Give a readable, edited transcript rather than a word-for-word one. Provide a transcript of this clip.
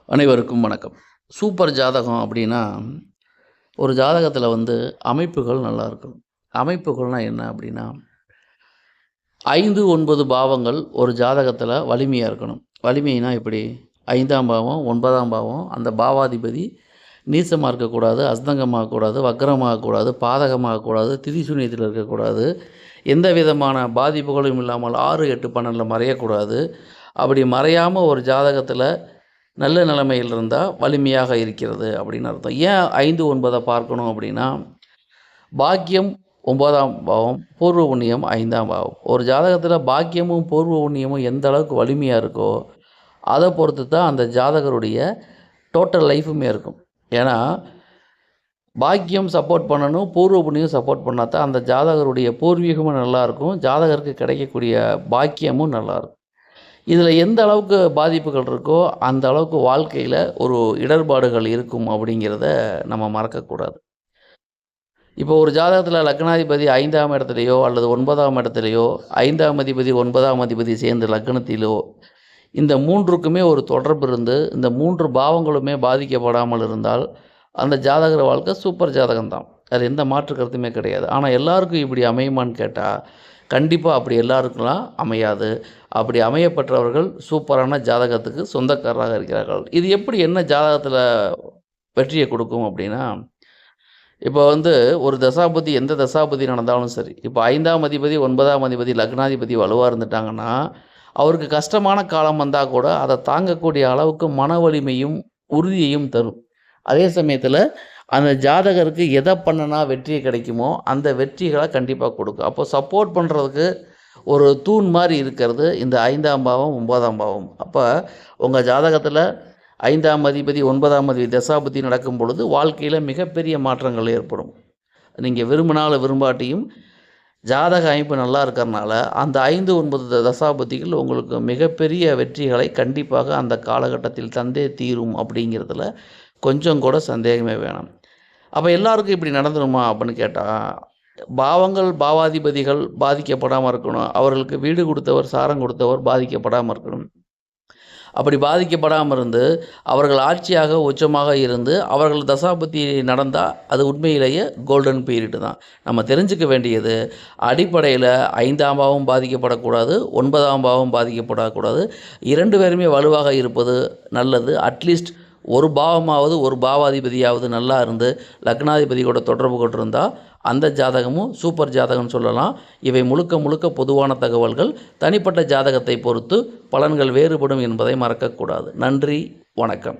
அனைவருக்கும் வணக்கம். சூப்பர் ஜாதகம் அப்படின்னா, ஒரு ஜாதகத்தில் அமைப்புகள் நல்லா இருக்கணும். அமைப்புகள்னா என்ன அப்படின்னா, 5, 9 பாவங்கள் ஒரு ஜாதகத்தில் வலிமையாக இருக்கணும். வலிமைனா எப்படி? 5ஆம் பாவம், 9ஆம் பாவம், அந்த பாவாதிபதி நீசமாக இருக்கக்கூடாது, அஸ்தங்கமாகக்கூடாது, வக்ரமாகக்கூடாது, பாதகமாகக்கூடாது, திதிசூன்யத்தில் இருக்கக்கூடாது, எந்த விதமான பாதிப்புகளும் இல்லாமல் 6, 8, 12 மறையக்கூடாது. அப்படி மறையாமல் ஒரு ஜாதகத்தில் நல்ல நிலைமையில் இருந்தால் வலிமையாக இருக்கிறது அப்படின்னு அர்த்தம். ஏன் 5, 9 பார்க்கணும் அப்படின்னா, பாக்கியம் 9ஆம் பாவம், பூர்வ புண்ணியம் 5ஆம் பாவம். ஒரு ஜாதகத்தில் பாக்கியமும் பூர்வ புண்ணியமும் எந்த அளவுக்கு வலிமையாக இருக்கோ அதை பொறுத்து தான் அந்த ஜாதகருடைய டோட்டல் லைஃபுமே இருக்கும். ஏன்னா பாக்கியம் சப்போர்ட் பண்ணணும், பூர்வ புண்ணியம் சப்போர்ட் பண்ணால் தான் அந்த ஜாதகருடைய பூர்வீகமும் நல்லாயிருக்கும், ஜாதகருக்கு கிடைக்கக்கூடிய பாக்கியமும் நல்லாயிருக்கும். இதில் எந்த அளவுக்கு பாதிப்புகள் இருக்கோ அந்த அளவுக்கு வாழ்க்கையில் ஒரு இடர்பாடுகள் இருக்கும் அப்படிங்கிறத நம்ம மறக்கக்கூடாது. இப்போ ஒரு ஜாதகத்தில் லக்னாதிபதி 5ஆம் இடத்துலையோ அல்லது 9ஆம் இடத்துலையோ 5ஆம் அதிபதி 9ஆம் அதிபதி சேர்ந்து லக்னத்திலோ இந்த 3க்குமே ஒரு தொடர்பு இருந்து இந்த 3 பாவங்களுமே பாதிக்கப்படாமல் இருந்தால் அந்த ஜாதகர் வாழ்க்கை சூப்பர் ஜாதகம்தான். அது எந்த மாற்று கருத்துமே கிடையாது. ஆனால் எல்லாருக்கும் இப்படி அமையுமான்னு கேட்டால் கண்டிப்பாக அப்படி எல்லாருக்கெல்லாம் அமையாது. அப்படி அமையப்பெற்றவர்கள் சூப்பரான ஜாதகத்துக்கு சொந்தக்காரராக இருக்கிறார்கள். இது எப்படி என்ன ஜாதகத்தில் வெற்றியை கொடுக்கும் அப்படின்னா, இப்போ ஒரு தசாபதி எந்த தசாபதி நடந்தாலும் சரி, இப்போ 5ஆம் அதிபதி 9ஆம் அதிபதி லக்னாதிபதி வலுவாக இருந்துட்டாங்கன்னா அவருக்கு கஷ்டமான காலம் வந்தால் கூட அதை தாங்கக்கூடிய அளவுக்கு மன வலிமையும் உறுதியையும் தரும். அதே சமயத்தில் அந்த ஜாதகருக்கு எதை பண்ணினா வெற்றி கிடைக்குமோ அந்த வெற்றிகளை கண்டிப்பாக கொடுக்கும். அப்போ சப்போர்ட் பண்ணுறதுக்கு ஒரு தூண் மாதிரி இருக்கிறது இந்த 5ஆம் பாவம் 9ஆம் பாவம். அப்போ உங்கள் ஜாதகத்தில் 5ஆம் அதிபதி 9ஆம் அதிபதி தசாபதி நடக்கும் பொழுது வாழ்க்கையில் மிகப்பெரிய மாற்றங்கள் ஏற்படும். நீங்கள் விரும்பினாலும் விரும்பாட்டியும் ஜாதக அமைப்பு நல்லா இருக்கிறனால அந்த 5, 9 தசாபதிகள் உங்களுக்கு மிகப்பெரிய வெற்றிகளை கண்டிப்பாக அந்த காலகட்டத்தில் தந்தே தீரும் அப்படிங்கிறதுல கொஞ்சம் கூட சந்தேகமே வேணாம். அப்போ எல்லாருக்கும் இப்படி நடந்துருமா அப்படின்னு கேட்டால், பாவங்கள் பாவாதிபதிகள் பாதிக்கப்படாமல் இருக்கணும், அவர்களுக்கு வீடு கொடுத்தவர் சாரம் கொடுத்தவர் பாதிக்கப்படாமல் இருக்கணும். அப்படி பாதிக்கப்படாமல் இருந்து அவர்கள் ஆட்சியாக உச்சமாக இருந்து அவர்கள் தசாபதி நடந்தால் அது உண்மையிலேயே கோல்டன் பீரியடு தான். நம்ம தெரிஞ்சுக்க வேண்டியது அடிப்படையில் 5ஆம் பாவம் பாதிக்கப்படக்கூடாது, 9ஆம் பாவம் பாதிக்கப்படக்கூடாது. 2 பேருமே வலுவாக இருப்பது நல்லது. அட்லீஸ்ட் ஒரு பாவமாவது ஒரு பாவாதிபதியாவது நல்லா இருந்து லக்னாதிபதியோட தொடர்பு கொண்டிருந்தால் அந்த ஜாதகமும் சூப்பர் ஜாதகம்னு சொல்லலாம். இவை முழுக்க முழுக்க பொதுவான தகவல்கள். தனிப்பட்ட ஜாதகத்தை பொறுத்து பலன்கள் வேறுபடும் என்பதை மறக்கக்கூடாது. நன்றி, வணக்கம்.